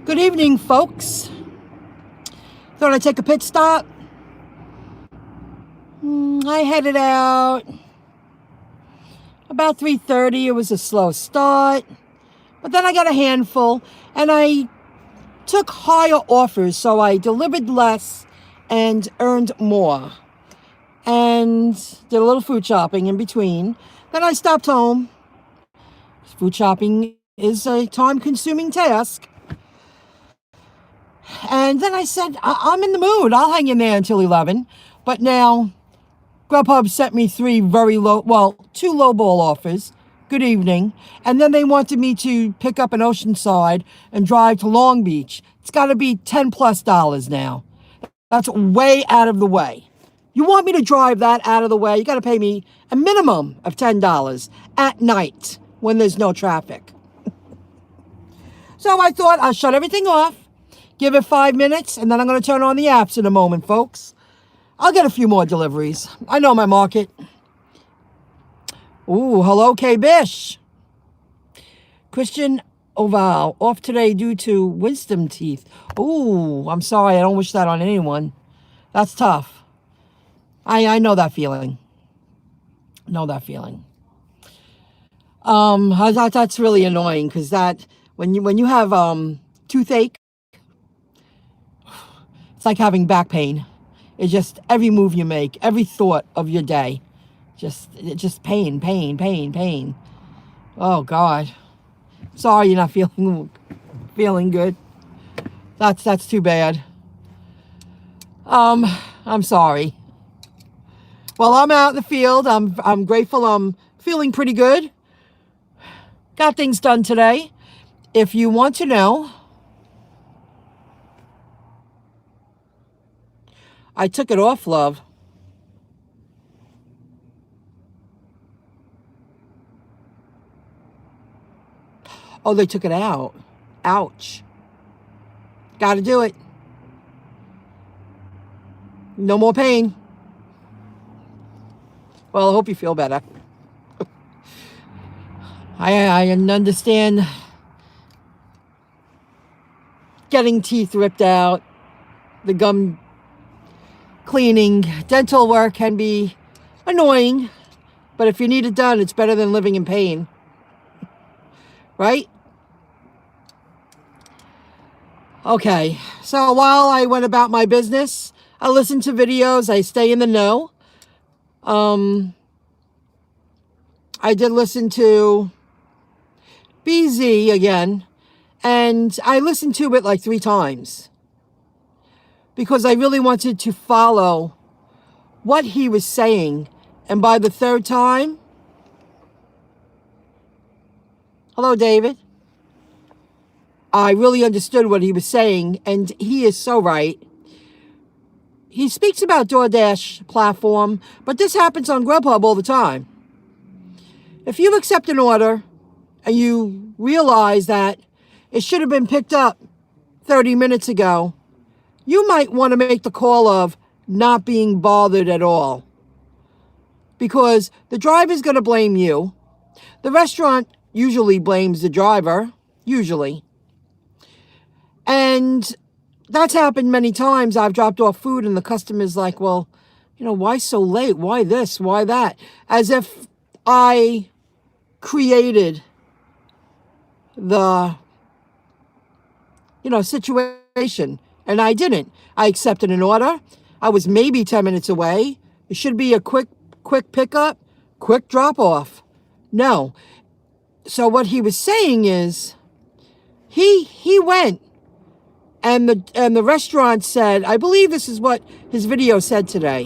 Good evening, folks. Thought I'd take a pit stop. I headed out about 3:30. It was a slow start, but then I got a handful, and I took higher offers, so I delivered less and earned more, and did a little food shopping in between. Then I stopped home. Food shopping is a time-consuming task. And then I said, I'm in the mood. I'll hang in there until 11. But now, Grubhub sent me two lowball offers. Good evening. And then they wanted me to pick up an Oceanside and drive to Long Beach. It's got to be $10+ now. That's way out of the way. You want me to drive that out of the way? You got to pay me a minimum of $10 at night when there's no traffic. So I thought I'll shut everything off. Give it 5 minutes, and then I'm going to turn on the apps in a moment, folks. I'll get a few more deliveries. I know my market. Ooh, hello, K-Bish. Christian Oval, off today due to wisdom teeth. Ooh, I'm sorry. I don't wish that on anyone. That's tough. I know that feeling. That's really annoying, because that when you have toothache, it's like having back pain. It's just every move you make, every thought of your day, just pain. Oh God, sorry you're not feeling good. That's too bad. I'm sorry. Well, I'm out in the field. I'm grateful. I'm feeling pretty good. Got things done today. If you want to know, I took it off, love. Oh, they took it out. Ouch. Got to do it. No more pain. Well, I hope you feel better. I understand getting teeth ripped out, the gum cleaning, dental work can be annoying, but if you need it done, it's better than living in pain. Right? Okay, so while I went about my business, I listened to videos, I stay in the know. I did listen to BZ again, and I listened to it like 3 times because I really wanted to follow what he was saying. And by the 3rd time, hello, David, I really understood what he was saying, and he is so right. He speaks about DoorDash platform, but this happens on Grubhub all the time. If you accept an order and you realize that it should have been picked up 30 minutes ago, you might want to make the call of not being bothered at all, because the driver's going to blame you. The restaurant usually blames the driver, usually. And that's happened many times. I've dropped off food and the customer's like, well, why so late? Why this? Why that? As if I created the situation, and I didn't. I accepted an order. I was maybe 10 minutes away. It should be a quick pickup, quick drop off. No. So what he was saying is he went, and the restaurant said, I believe this is what his video said today.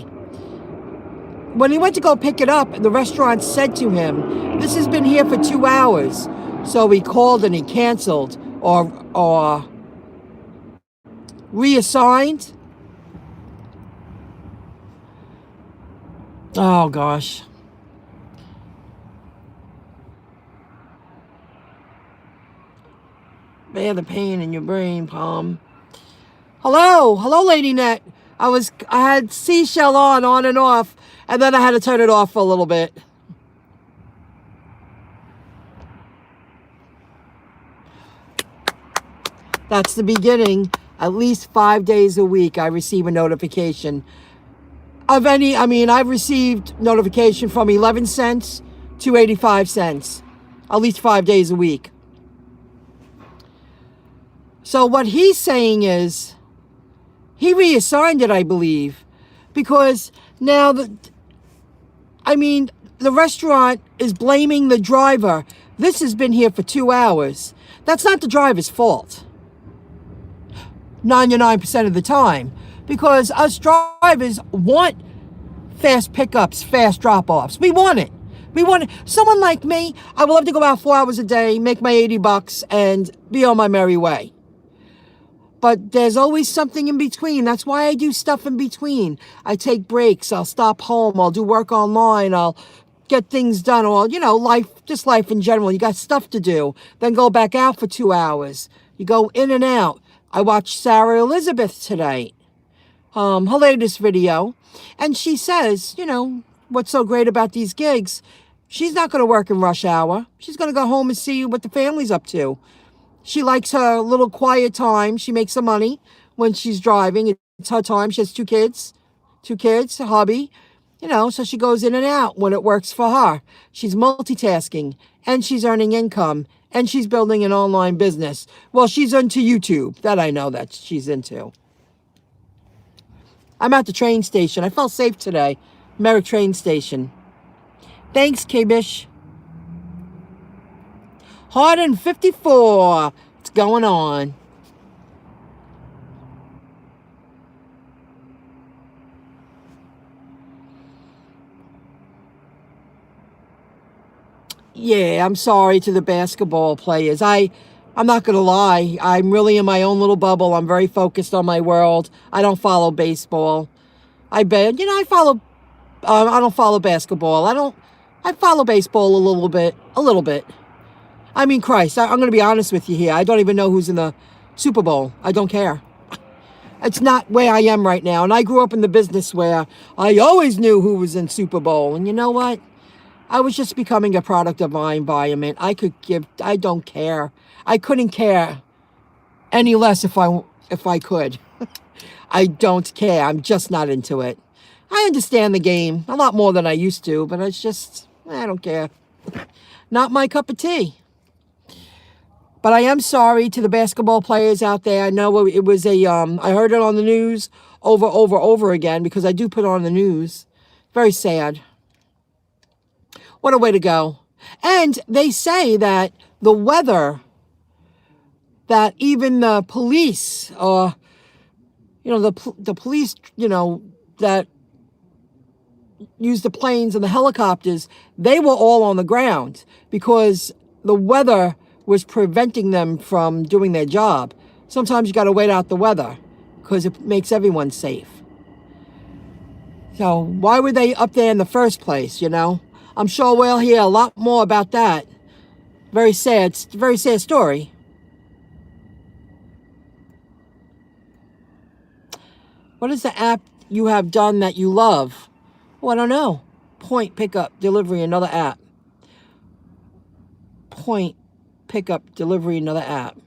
When he went to go pick it up, the restaurant said to him, this has been here for 2 hours. So he called and he canceled or reassigned. Oh, gosh. Man, the pain in your brain, Palm. Hello, Lady Net. I had Seashell on and off, and then I had to turn it off for a little bit. That's the beginning. At least 5 days a week, I receive a notification of any. I mean, I've received notification from 11 cents to 85 cents, at least 5 days a week. So what he's saying is, he reassigned it, I believe, because now the restaurant is blaming the driver. This has been here for 2 hours. That's not the driver's fault. 99% of the time, because us drivers want fast pickups, fast drop-offs. We want it. We want it. Someone like me, I would love to go out 4 hours a day, make my $80, and be on my merry way. But there's always something in between. That's why I do stuff in between. I take breaks. I'll stop home. I'll do work online. I'll get things done. Or, life in general. You got stuff to do. Then go back out for 2 hours. You go in and out. I watched Sarah Elizabeth today, her latest video, and she says, what's so great about these gigs, she's not going to work in rush hour. She's going to go home and see what the family's up to. She likes her little quiet time. She makes some money when she's driving. It's her time. She has two kids, a hubby, so she goes in and out when it works for her. She's multitasking, and she's earning income, and she's building an online business. Well, she's into YouTube. That I know that she's into. I'm at the train station. I felt safe today. Merrick train station. Thanks, K-Bish. 154. What's going on? Yeah, I'm sorry to the basketball players. I'm not going to lie. I'm really in my own little bubble. I'm very focused on my world. I don't follow baseball. I bet, I don't follow basketball. I follow baseball a little bit. I mean, Christ, I'm going to be honest with you here. I don't even know who's in the Super Bowl. I don't care. It's not where I am right now. And I grew up in the business where I always knew who was in Super Bowl. And you know what? I was just becoming a product of my environment. I don't care. I couldn't care any less if I could. I don't care. I'm just not into it. I understand the game a lot more than I used to, but it's just, I don't care. Not my cup of tea. But I am sorry to the basketball players out there. I know it was I heard it on the news over again, because I do put on the news. Very sad. What a way to go. And they say that the weather, that even the police, the police, that use the planes and the helicopters, they were all on the ground because the weather was preventing them from doing their job. Sometimes you got to wait out the weather because it makes everyone safe. So why were they up there in the first place, I'm sure we'll hear a lot more about that. Very sad story. What is the app you have done that you love? Oh, I don't know. Point, pickup, delivery, another app. Point, pickup, delivery, another app.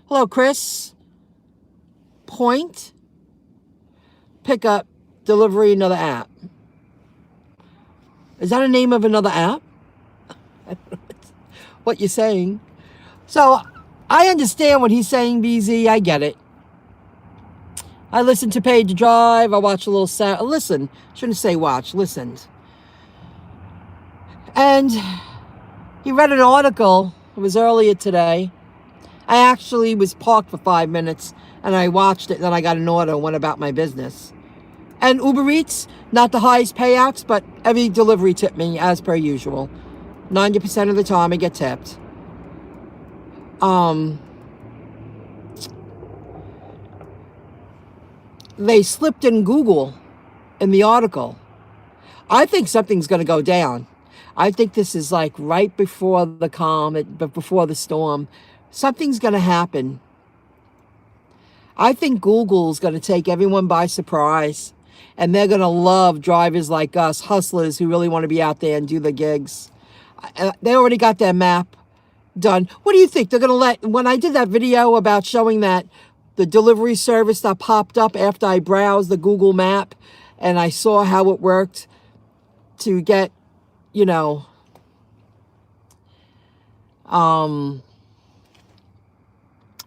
Hello, Chris. Point, pickup, delivery, another app. Is that a name of another app? I don't know what you're saying. So I understand what he's saying, BZ. I get it. I listened to Page Drive. I watched a little listen. Shouldn't say watch. Listened. And he read an article. It was earlier today. I actually was parked for 5 minutes and I watched it. Then I got an order and went about my business. And Uber Eats, not the highest payouts, but every delivery tipped me as per usual. 90% of the time I get tipped. They slipped in Google in the article. I think something's going to go down. I think this is like right before the calm, before the storm. Something's going to happen. I think Google's going to take everyone by surprise. And they're going to love drivers like us, hustlers who really want to be out there and do the gigs. They already got their map done. What do you think? They're going to let, when I did that video about showing that the delivery service that popped up after I browsed the Google map and I saw how it worked to get, you know,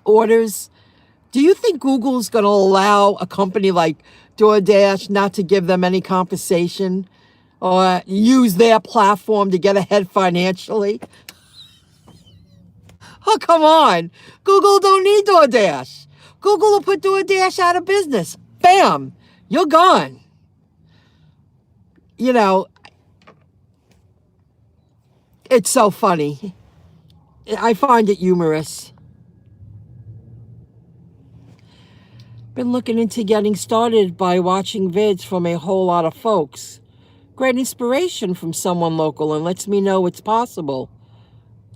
orders. Do you think Google's going to allow a company like DoorDash not to give them any compensation or use their platform to get ahead financially? Oh, come on. Google don't need DoorDash. Google will put DoorDash out of business. Bam, you're gone. You know, it's so funny. I find it humorous. Been looking into getting started by watching vids from a whole lot of folks. Great inspiration from someone local and lets me know it's possible.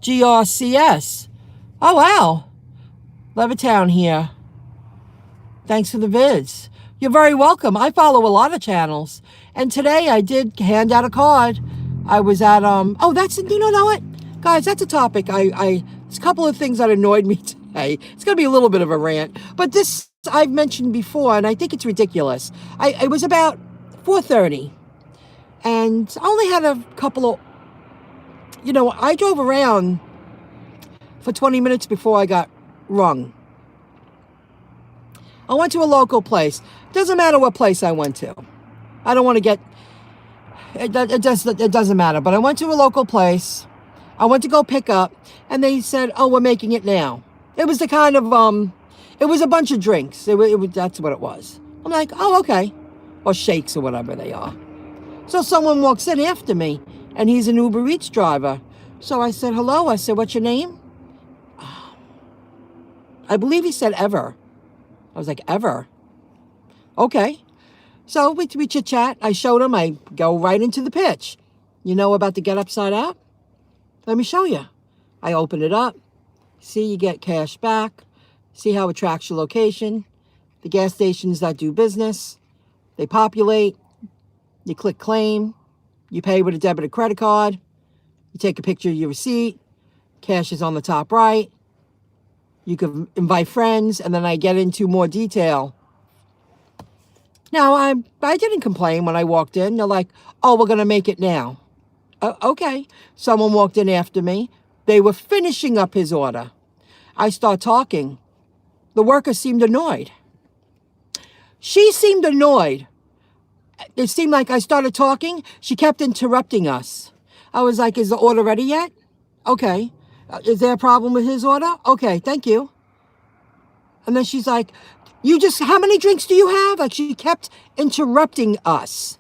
GRCS. Oh, wow. Levittown here. Thanks for the vids. You're very welcome. I follow a lot of channels. And today I did hand out a card. I was at, oh, that's, you know what? Guys, that's a topic. There's a couple of things that annoyed me today. It's going to be a little bit of a rant. But this I've mentioned before, and I think it's ridiculous. It was about 4:30. And I only had a couple of, you know, I drove around for 20 minutes before I got rung. I went to a local place. Doesn't matter what place I went to. I don't want to get, it doesn't matter. But I went to a local place. I went to go pick up, and they said, oh, we're making it now. It was the kind of, it was a bunch of drinks. That's what it was. I'm like, oh, okay. Or shakes or whatever they are. So someone walks in after me, and he's an Uber Eats driver. So I said, hello. I said, what's your name? I believe he said Ever. I was like, Ever? Okay. So we chit-chat. I showed him. I go right into the pitch. You know about the Get Upside app? Let me show you. I open it up. See, you get cash back. See how it tracks your location. The gas stations that do business. They populate. You click claim. You pay with a debit or credit card. You take a picture of your receipt. Cash is on the top right. You can invite friends, and then I get into more detail. Now, I didn't complain when I walked in. They're like, oh, we're going to make it now. Okay. Someone walked in after me. They were finishing up his order. I start talking. The worker seemed annoyed. She seemed annoyed. It seemed like I started talking. She kept interrupting us. I was like, is the order ready yet? Okay. Is there a problem with his order? Okay, thank you. And then she's like, how many drinks do you have? Like, she kept interrupting us.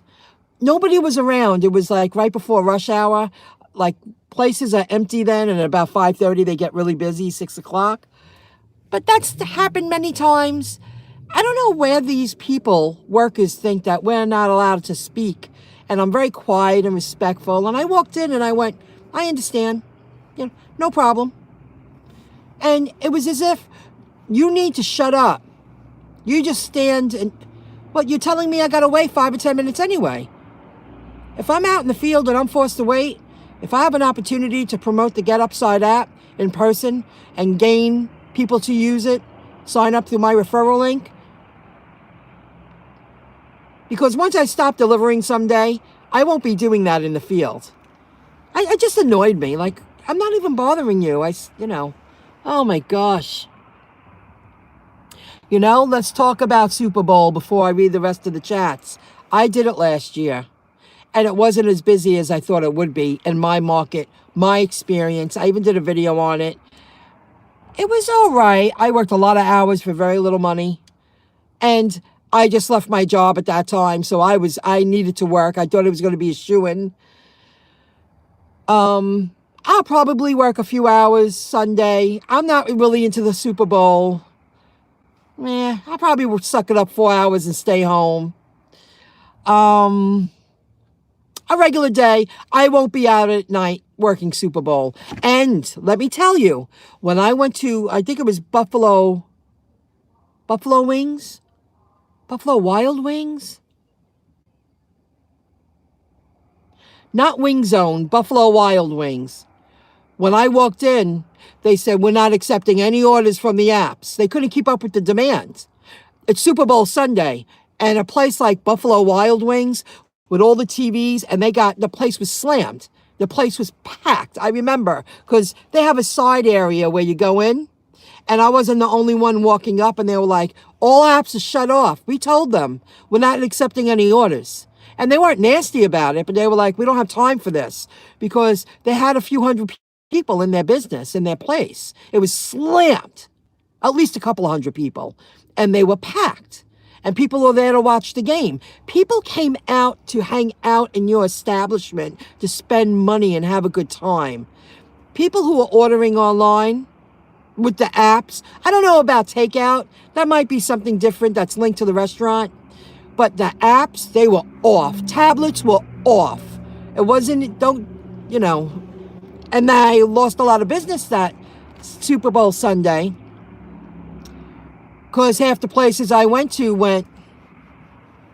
Nobody was around. It was like right before rush hour. Like, places are empty then, and at about 5:30 they get really busy, 6 o'clock. But that's happened many times. I don't know where these workers think that we're not allowed to speak. And I'm very quiet and respectful. And I walked in and I went, I understand. You know, no problem. And it was as if you need to shut up. You just stand and, you're telling me I got to wait 5 or 10 minutes anyway. If I'm out in the field and I'm forced to wait, if I have an opportunity to promote the Get Upside app in person and gain people to use it, sign up through my referral link. Because once I stop delivering someday, I won't be doing that in the field. It just annoyed me. Like, I'm not even bothering you. Oh my gosh. Let's talk about Super Bowl before I read the rest of the chats. I did it last year, and it wasn't as busy as I thought it would be in my market, my experience. I even did a video on it. It was all right. I worked a lot of hours for very little money, and I just left my job at that time, so I needed to work. I thought it was going to be a shoo-in. I'll probably work a few hours Sunday. I'm not really into the Super Bowl. I probably would suck it up 4 hours and stay home. A regular day, I won't be out at night working Super Bowl. And let me tell you, when I went to, I think it was Buffalo Wings? Buffalo Wild Wings? Not Wing Zone, Buffalo Wild Wings. When I walked in, they said, we're not accepting any orders from the apps. They couldn't keep up with the demand. It's Super Bowl Sunday, and a place like Buffalo Wild Wings with all the TVs, and the place was slammed. The place was packed. I remember, because they have a side area where you go in, and I wasn't the only one walking up, and they were like, all apps are shut off. We told them, we're not accepting any orders. And they weren't nasty about it, but they were like, we don't have time for this, because they had a few hundred people in their business, in their place. It was slammed, at least a couple of hundred people, and they were packed. And people were there to watch the game. People came out to hang out in your establishment to spend money and have a good time. People who are ordering online with the apps, I don't know about takeout. That might be something different that's linked to the restaurant. But the apps, they were off. Tablets were off. It wasn't, and I lost a lot of business that Super Bowl Sunday, because half the places I went to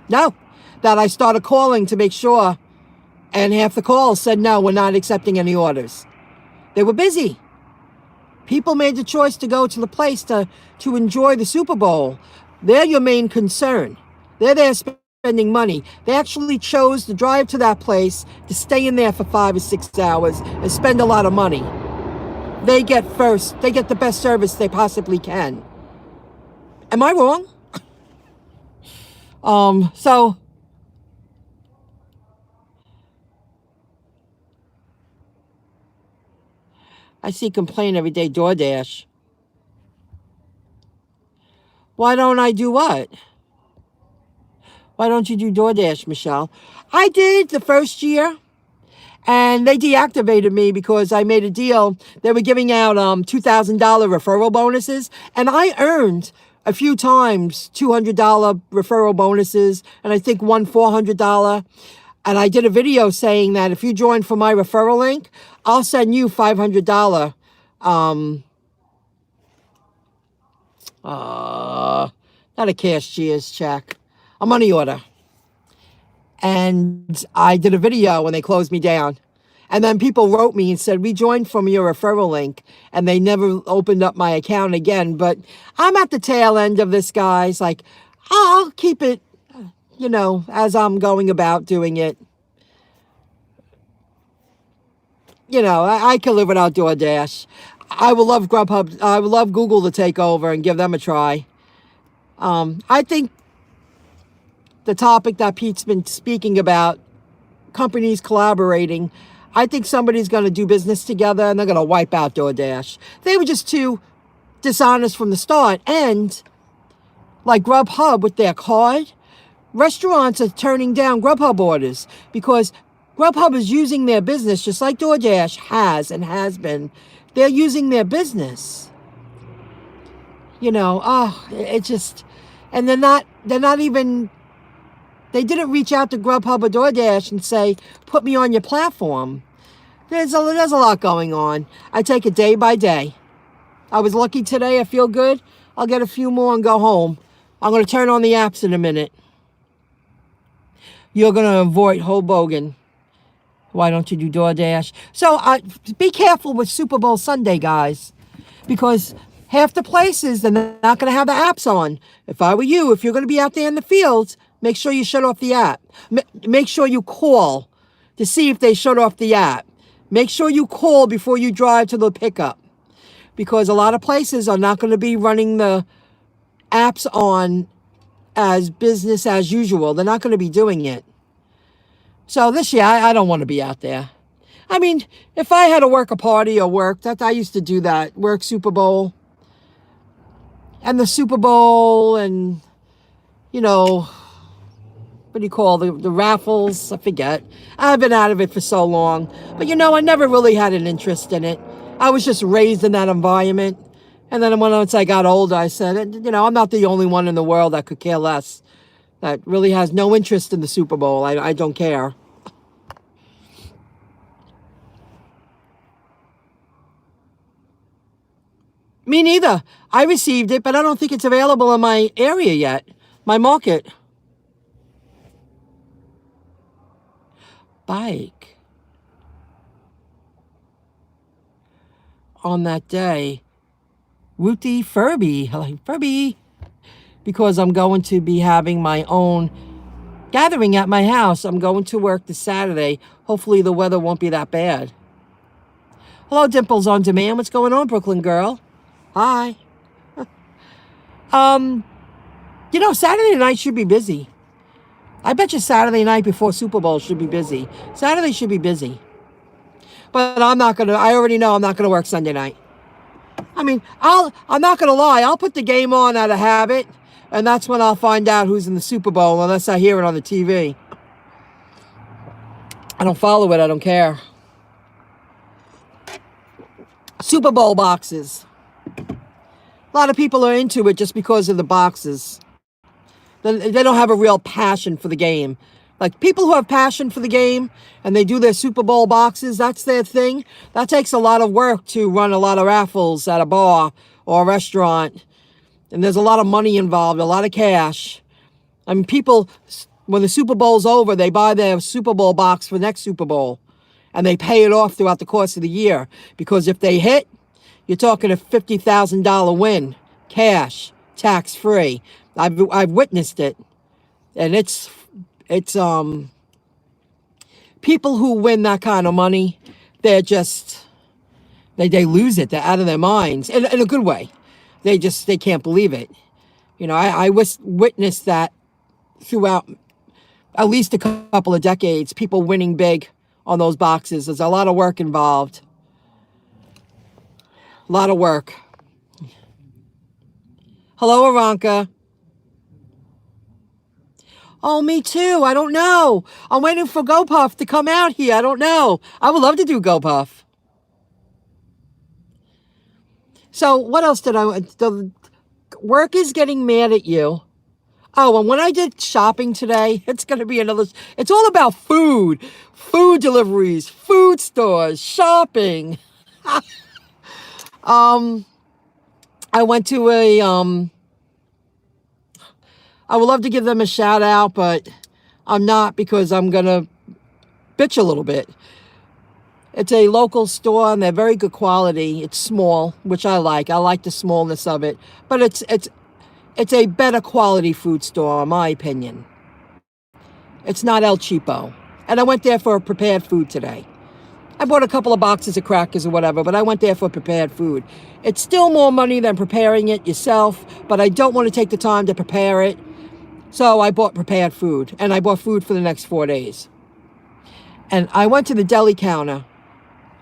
no, that I started calling to make sure, and half the calls said, no, we're not accepting any orders. They were busy. People made the choice to go to the place to enjoy the Super Bowl. They're your main concern. They're there spending money. They actually chose to drive to that place to stay in there for 5 or 6 hours and spend a lot of money. They get the best service they possibly can. Am I wrong? So I see complain every day, DoorDash. Why don't I do what? Why don't you do DoorDash, Michelle? I did the first year, and they deactivated me because I made a deal. They were giving out $2,000 referral bonuses, and I earned a few times $200 referral bonuses, and I think one $400. And I did a video saying that if you join for my referral link, I'll send you $500 not a cashier's check, a money order. And I did a video when they closed me down. And then people wrote me and said, we joined from your referral link, and they never opened up my account again. But I'm at the tail end of this, guys. Like, I'll keep it, as I'm going about doing it. I can live without DoorDash. I would love Grubhub. I would love Google to take over and give them a try. I think the topic that Pete's been speaking about, companies collaborating, I think somebody's going to do business together and they're going to wipe out DoorDash. They were just too dishonest from the start. And like Grubhub with their card, restaurants are turning down Grubhub orders because Grubhub is using their business just like DoorDash has and has been. They're using their business. It just, and they're not even, they didn't reach out to Grubhub or DoorDash and say, put me on your platform. There's a lot going on. I take it day by day. I was lucky today. I feel good. I'll get a few more and go home. I'm going to turn on the apps in a minute. You're going to avoid Hoboken. Why don't you do DoorDash? So be careful with Super Bowl Sunday, guys, because half the places, they're not going to have the apps on. If I were you, if you're going to be out there in the fields, make sure you shut off the app. Make sure you call to see if they shut off the app. Make sure you call before you drive to the pickup, because a lot of places are not going to be running the apps on as business as usual. They're not going to be doing it. So this year, I don't want to be out there. I mean, if I had to work a party or work, I used to do that, work Super Bowl. And the Super Bowl and, what do you call the raffles? I forget. I've been out of it for so long. But, I never really had an interest in it. I was just raised in that environment. And then once I got older, I said, I'm not the only one in the world that could care less, that really has no interest in the Super Bowl. I don't care. Me neither. I received it, but I don't think it's available in my area yet. My market. Bike. on that day. Ruthie Furby. Hello, Furby. Because I'm going to be having my own gathering at my house. I'm going to work this Saturday. Hopefully the weather won't be that bad. Hello, Dimples on Demand. What's going on, Brooklyn girl? Hi. Saturday night should be busy. I bet you Saturday night before Super Bowl should be busy. Saturday should be busy. But I already know I'm not gonna work Sunday night. I'm not gonna lie, I'll put the game on out of habit, and that's when I'll find out who's in the Super Bowl, unless I hear it on the TV. I don't follow it, I don't care. Super Bowl boxes. A lot of people are into it just because of the boxes. They don't have a real passion for the game. Like, people who have passion for the game and they do their Super Bowl boxes, that's their thing. That takes a lot of work to run a lot of raffles at a bar or a restaurant. And there's a lot of money involved, a lot of cash. I mean, people, when the Super Bowl's over, they buy their Super Bowl box for next Super Bowl. And they pay it off throughout the course of the year. Because if they hit, you're talking a $50,000 win. Cash, tax-free. I've witnessed it. And it's people who win that kind of money, they're just, they lose it. They're out of their minds in a good way. They can't believe it. I witnessed that throughout at least a couple of decades, people winning big on those boxes. There's a lot of work involved. A lot of work. Hello, Aranka. Oh, me too. I don't know. I'm waiting for GoPuff to come out here. I don't know. I would love to do GoPuff. So what else did the work is getting mad at you. Oh, and when I did shopping today, it's going to be it's all about food deliveries, food stores, shopping. I went to I would love to give them a shout out, but I'm not, because I'm going to bitch a little bit. It's a local store and they're very good quality. It's small, which I like. I like the smallness of it, but it's a better quality food store, in my opinion. It's not El Cheapo. And I went there for prepared food today. I bought a couple of boxes of crackers or whatever, but I went there for prepared food. It's still more money than preparing it yourself, but I don't want to take the time to prepare it. So I bought prepared food, and I bought food for the next 4 days. And I went to the deli counter,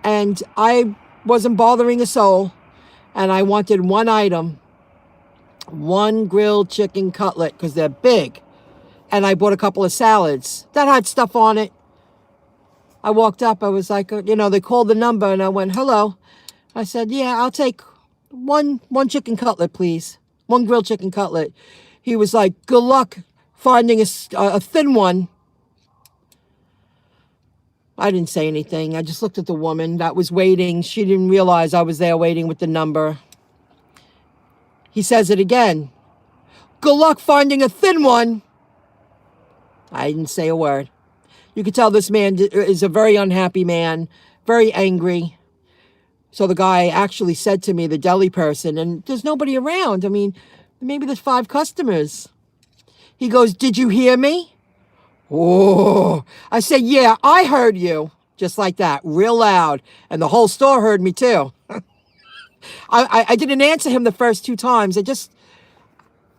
and I wasn't bothering a soul, and I wanted one item, one grilled chicken cutlet, because they're big. And I bought a couple of salads that had stuff on it. I walked up, I was like, they called the number, and I went, hello. I said, yeah, I'll take one chicken cutlet, please. One grilled chicken cutlet. He was like, good luck finding a thin one. I didn't say anything. I just looked at the woman that was waiting. She didn't realize I was there waiting with the number. He says it again. Good luck finding a thin one. I didn't say a word. You could tell this man is a very unhappy man, very angry. So the guy actually said to me, the deli person, and there's nobody around. I mean, maybe there's 5 customers. He goes, did you hear me? Oh, I said, yeah, I heard you. Just like that, real loud. And the whole store heard me too. I didn't answer him the first 2 times.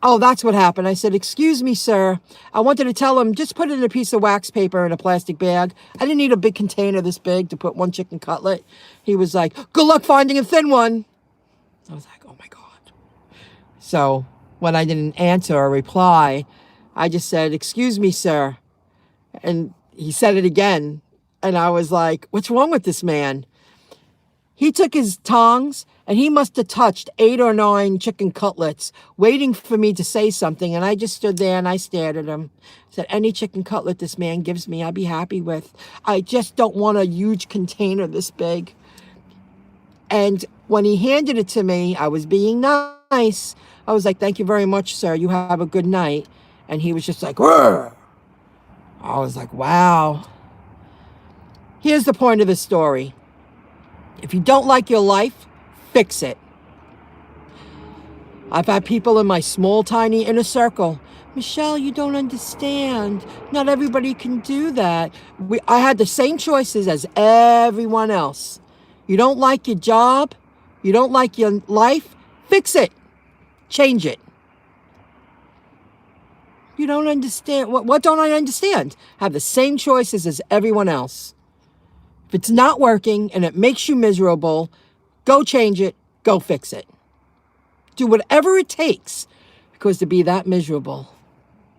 Oh, that's what happened. I said, excuse me, sir. I wanted to tell him, just put it in a piece of wax paper in a plastic bag. I didn't need a big container this big to put one chicken cutlet. He was like, good luck finding a thin one. I was like, oh my God. So when I didn't answer or reply, I just said, excuse me, sir. And he said it again. And I was like, what's wrong with this man? He took his tongs and he must have touched 8 or 9 chicken cutlets waiting for me to say something. And I just stood there and I stared at him. Said, any chicken cutlet this man gives me, I'll be happy with. I just don't want a huge container this big. And when he handed it to me, I was being nice. I was like, thank you very much, sir. You have a good night. And he was just like, "Rrr." I was like, wow. Here's the point of the story. If you don't like your life, fix it. I've had people in my small, tiny inner circle. Michelle, you don't understand. Not everybody can do that. I had the same choices as everyone else. You don't like your job? You don't like your life? Fix it. Change it. You don't understand. What don't I understand? I have the same choices as everyone else. If it's not working and it makes you miserable, go change it. Go fix it. Do whatever it takes, because to be that miserable,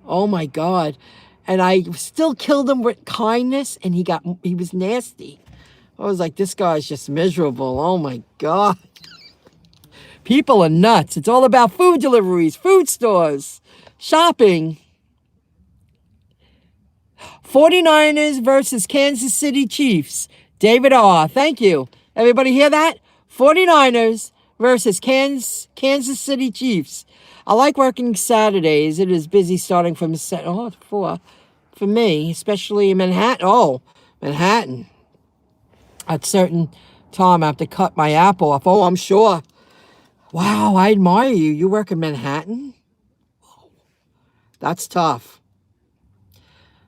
oh my God. And I still killed him with kindness, and he was nasty. I was like, this guy's just miserable. Oh my God. People are nuts. It's all about food deliveries, food stores, shopping. 49ers versus Kansas City Chiefs. David R. Thank you. Everybody hear that? 49ers versus Kansas City Chiefs. I like working Saturdays. It is busy starting from 4 for me, especially in Manhattan. Oh, Manhattan. At certain time, I have to cut my app off. Oh, I'm sure. Wow, I admire you. You work in Manhattan? That's tough.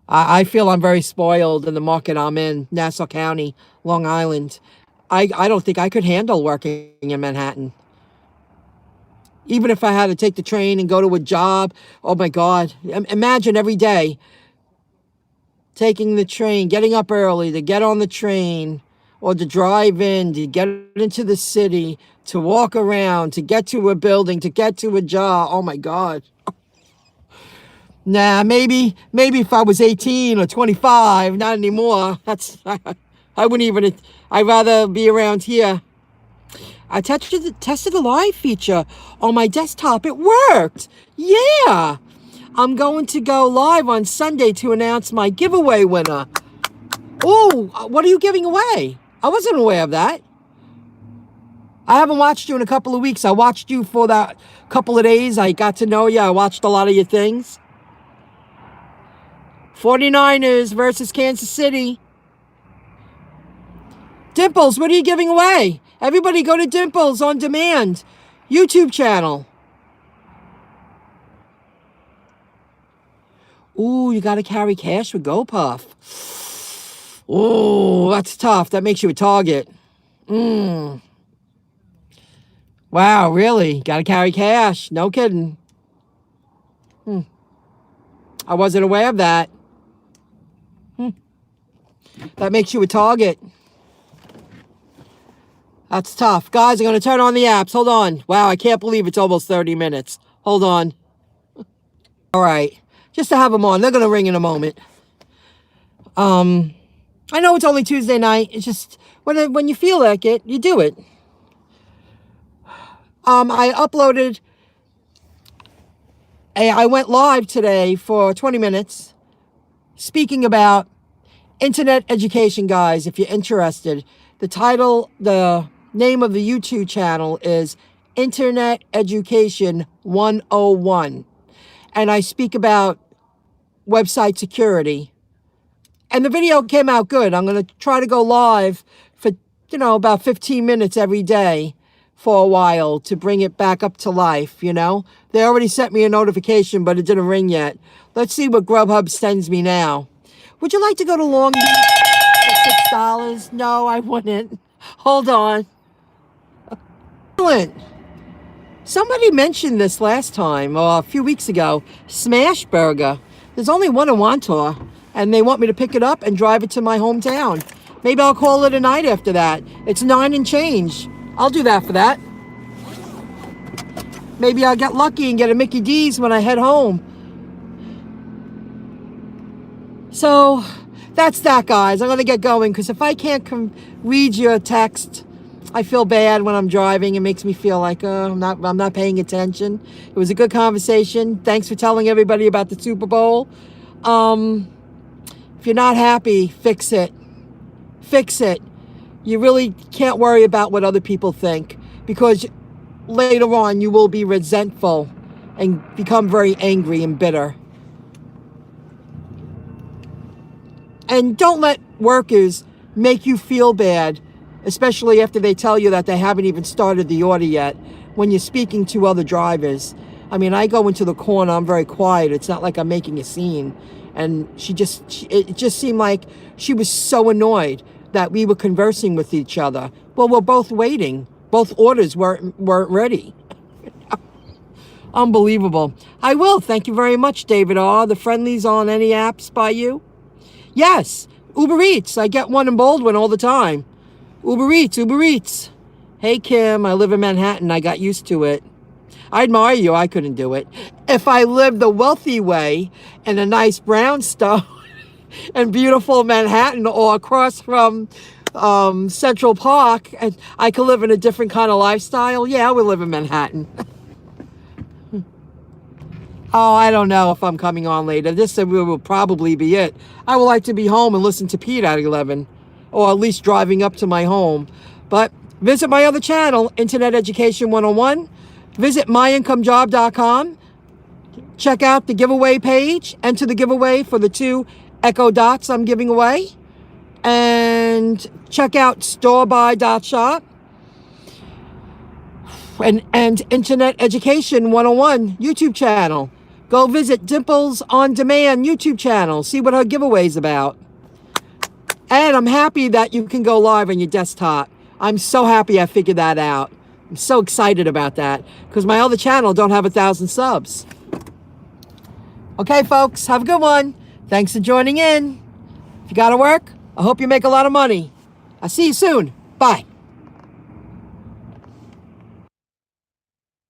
I feel I'm very spoiled in the market I'm in, Nassau County, Long Island. I don't think I could handle working in Manhattan. Even if I had to take the train and go to a job, oh my God. Imagine every day taking the train, getting up early to get on the train or to drive in, to get into the city, to walk around, to get to a building, to get to a job. Oh my God. Nah, maybe if I was 18 or 25, not anymore. I wouldn't even, I'd rather be around here. I tested the live feature on my desktop. It worked. Yeah. I'm going to go live on Sunday to announce my giveaway winner. Oh, what are you giving away? I wasn't aware of that. I haven't watched you in a couple of weeks. I watched you for that couple of days. I got to know you. I watched a lot of your things. 49ers versus Kansas City. Dimples, what are you giving away? Everybody go to Dimples On Demand YouTube channel. Ooh, you got to carry cash with GoPuff. Ooh, that's tough. That makes you a target. Wow, really? Got to carry cash. No kidding. I wasn't aware of that. That makes you a target. That's tough. Guys, I'm going to turn on the apps. Hold on. Wow, I can't believe it's almost 30 minutes. Hold on. All right. Just to have them on. They're going to ring in a moment. I know it's only Tuesday night. It's just when you feel like it, you do it. I uploaded... I went live today for 20 minutes speaking about internet education, guys, if you're interested. The name of the YouTube channel is Internet Education 101. And I speak about website security. And the video came out good. I'm going to try to go live for, about 15 minutes every day for a while to bring it back up to life, They already sent me a notification, but it didn't ring yet. Let's see what Grubhub sends me now. Would you like to go to Long Beach for $6? No, I wouldn't. Hold on. Excellent. Somebody mentioned this last time, or a few weeks ago, Smashburger. There's only one in Wantor, and they want me to pick it up and drive it to my hometown. Maybe I'll call it a night after that. It's 9 and change. I'll do that for that. Maybe I'll get lucky and get a Mickey D's when I head home. So that's that, guys. I'm going to get going because if I can't read your text, I feel bad when I'm driving. It makes me feel like I'm not paying attention. It was a good conversation. Thanks for telling everybody about the Super Bowl. If you're not happy, fix it. Fix it. You really can't worry about what other people think because later on you will be resentful and become very angry and bitter. And don't let workers make you feel bad especially after they tell you that they haven't even started the order yet when you're speaking to other drivers. I mean, I go into the corner, I'm very quiet. It's not like I'm making a scene. And it just seemed like she was so annoyed that we were conversing with each other. Well, we're both waiting. Both orders weren't ready. Unbelievable. I will. Thank you very much, David. Are the friendlies on any apps by you? Yes. Uber Eats. I get one in Baldwin all the time. Uber Eats. Hey, Kim. I live in Manhattan. I got used to it. I admire you. I couldn't do it. If I lived the wealthy way in a nice brownstone and beautiful Manhattan or across from Central Park, and I could live in a different kind of lifestyle, yeah, I would live in Manhattan. Oh, I don't know if I'm coming on later. This will probably be it. I would like to be home and listen to Pete at 11, or at least driving up to my home. But visit my other channel, Internet Education 101. Visit MyIncomeJob.com. Check out the giveaway page. Enter the giveaway for the 2 Echo Dots I'm giving away. And check out storebuy.shop. And Internet Education 101 YouTube channel. Go visit Dimples On Demand YouTube channel. See what her giveaway's about. And I'm happy that you can go live on your desktop. I'm so happy I figured that out. I'm so excited about that because my other channel don't have 1,000 subs. Okay, folks, have a good one. Thanks for joining in. If you got to work, I hope you make a lot of money. I'll see you soon. Bye.